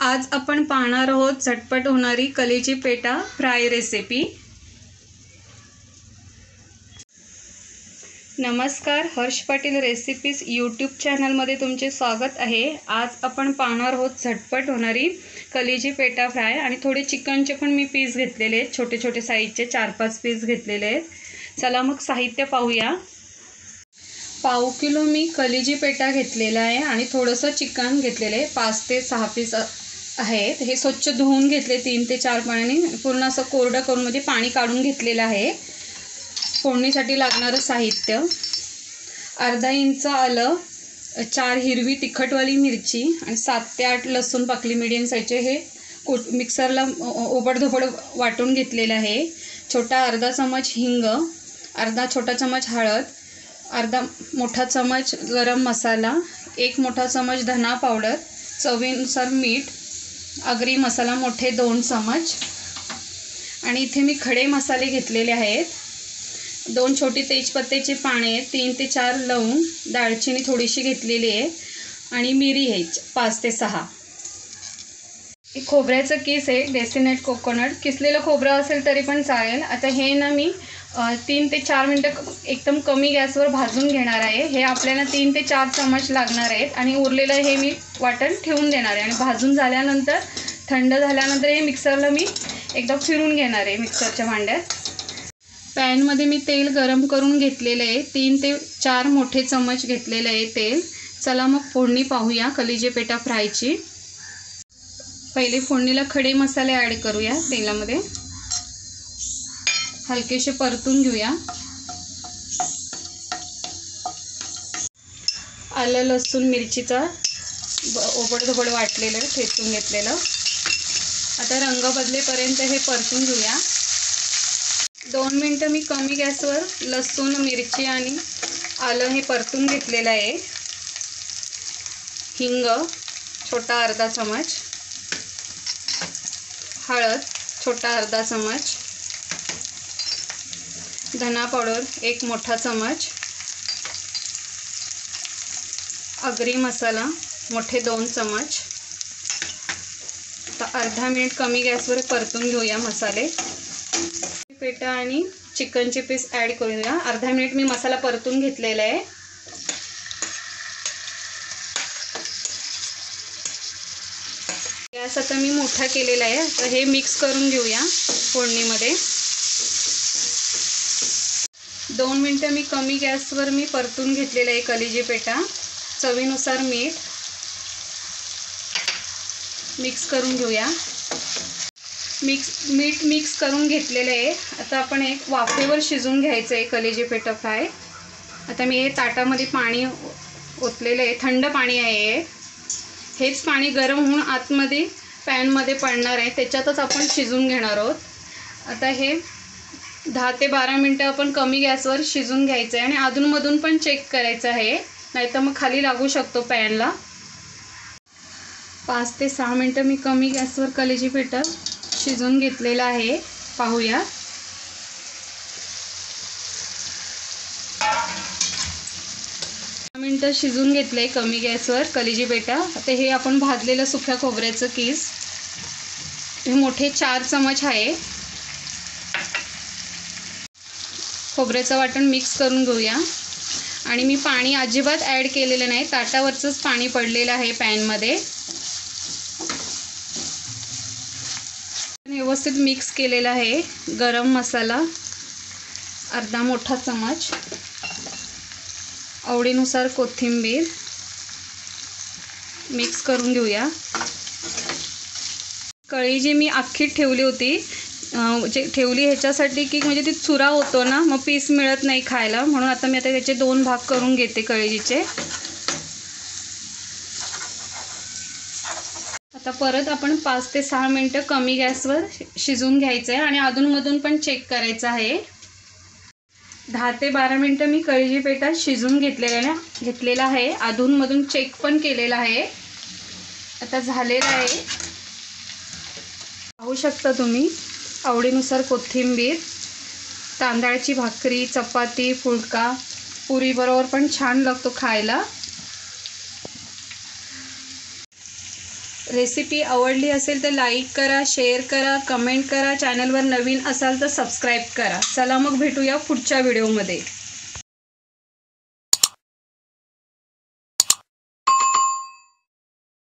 आज आपण पाहणार आहोत झटपट होणारी कलेजी पेटा फ्राय रेसिपी। नमस्कार, हर्ष पाटील रेसिपीज यूट्यूब चॅनलमध्ये तुमचे स्वागत आहे। आज आपण पाहणार आहोत झटपट होणारी कलेजी पेटा फ्राय आणि थोडे चिकनचे पण मी पीस घेतलेले आहेत, छोटे छोटे साईजचे 4-5 पीस घेतलेले आहेत। चला मग साहित्य पाहूया। पाव किलो मी कलेजी पेटा घेतलेला आहे आणि थोडंसं चिकन घेतलेले 5 ते 6 पीस आहेत। हे स्वच्छ धुवून घेतले 3 ते 4 पाण्याने, पूर्ण असं कोरडं करून म्हणजे पाणी काढून घेतलेलं आहे। फोडणीसाठी लागणारं साहित्य: अर्धा इंच आलं, 4 हिरवी तिखटवाली मिरची आणि 7 ते 8 लसूण पाकळी मीडियम साईजचे हे मिक्सरला ओबडधोबड वाटून घेतलेलं आहे। छोटा अर्धा चमच हिंग, अर्धा छोटा चमच हळद, अर्धा मोठा चमच गरम मसाला, 1 मोठा चमच धना पावडर, चवीनुसार मीठ, आगरी मसाला मोठे 2 चमच आणि इथे मी खडे मसाले घेतलेले आहेत। 2 छोटी तेजपत्त्याची पाने, 3 ते 4 लवंग, दालचिनी थोडीशी घेतलेली आहे आणि मिरी आहे 5 ते 6। खोबऱ्याचं किस आहे, डेसिनेट कोकोनट, किसलेलं खोबरं असेल तरी पण चालेल। आता हे ना मी 3 ते 4 मिनटं एकदम कमी गॅसवर भाजून घेणार आहे। हे आपल्याला 3 ते 4 चमच लागणार आहेत आणि उरलेलं हे मी वाटण ठेवून देणार आहे आणि भाजून झाल्यानंतर थंड झाल्यानंतर हे मिक्सरला मी एकदा फिरून घेणार आहे मिक्सरच्या भांड्यात। पॅनमध्ये मी तेल गरम करून घेतलेलं आहे, 3 ते 4 मोठे चमच घेतलेलं आहे तेल। चला मग फोडणी पाहूया कलेजी पेटा फ्रायची। पहिले फोडणीला खडे मसाले ॲड करूया तेलामध्ये, हलकेसे परतून घेऊया। आलं लसूण मिरचीचा ओबडधोबड वाटलेलं ठेचून घेतलेलं। आता रंग बदलेपर्यंत हे परतून घेऊया। 2 मिनटं मी कमी गॅसवर लसूण मिरची आणि आलं हे परतून घेतलेलं आहे। हिंग छोटा अर्धा चमच, हळद छोटा अर्धा चमच, धना पावडर 1 मोठा चमच, आगरी मसाला मोठे 2 चमच। आता अर्धा मिनिट कमी गॅसवर परतून घेऊया मसाले। पेटा आणि चिकनचे पीस ॲड करूया। अर्धा मिनिट मी मसाला परतून घेतलेला आहे। गॅस आता मी मोठा केलेला आहे। तर हे मिक्स करून घेऊया फोडणीमध्ये। 2 मिनटं मी कमी गॅसवर मी परतून घेतलेला आहे कलेजी पेटा। चवीनुसार मीठ, मिक्स करून घेऊया। मीठ मिक्स करून घेतलेलं आहे। आता आपण एक वाफेवर शिजवून घ्यायचं आहे कलेजी पेटा फ्राय। आता मी हे ताटामध्ये पाणी ओतलेलं आहे, थंड पाणी आहे। हेच पाणी गरम होऊन आतमध्ये पॅनमध्ये पडणार आहे, त्याच्यातच आपण शिजवून घेणार आहोत। आता हे 10 ते 12 मिनटं आपण कमी गॅसवर शिजवून घ्यायचं आहे आणि अधूनमधून पण चेक करायचं आहे, नाहीतर मग खाली लागू शकतो पॅनला। 5 ते 6 मिनटं मी कमी गॅसवर कलेजी पेटा शिजवून घेतलेला आहे, पाहूया। मिनटं शिजून घेतलंय कमी गॅसवर कलेजी पेटा। आता हे आपण भाजलेलं सुक्या खोबऱ्याचं किस, हे मोठे 4 चमच आहे। खोबऱ्याचं वाटण मिक्स करून घेऊया आणि मी पाणी अजिबात ॲड केलेलं नाही, ताटावरचंच पाणी पडलेलं आहे पॅनमध्ये। व्यवस्थित मिक्स केलेलं आहे। गरम मसाला अर्धा मोठा चमच, आवडीनुसार कोथिंबीर मिक्स करून घेऊया। कळी जी मी अख्खी ठेवली होती, ठेवली ह्याच्यासाठी की म्हणजे ती चुरा होतो ना, मग पीस मिळत नाही खायला, म्हणून आता मी त्याचे 2 भाग करून घेते कळीचे। आता परत आपण 5 ते 6 मिनटं कमी गॅसवर शिजवून घ्यायचं आहे आणि अधूनमधून पण चेक करायचं आहे। 10 ते 12 मिनटं मी कलेजी पेटा शिजवून घेतलेला आहे, अधूनमधून चेक पण केलेला आहे। आता झालेला आहे, पाहू शकता तुम्ही। आवडीनुसार कोथिंबीर, तांदळाची भाकरी, चपाती, फुलका, पुरीबरोबर पण छान लागतो खायला। रेसिपी आवडली असेल तर लाईक करा, शेअर करा, कमेंट करा. चॅनलवर नवीन असाल तर सबस्क्राईब करा. चला मग भेटूया पुढच्या व्हिडिओमध्ये.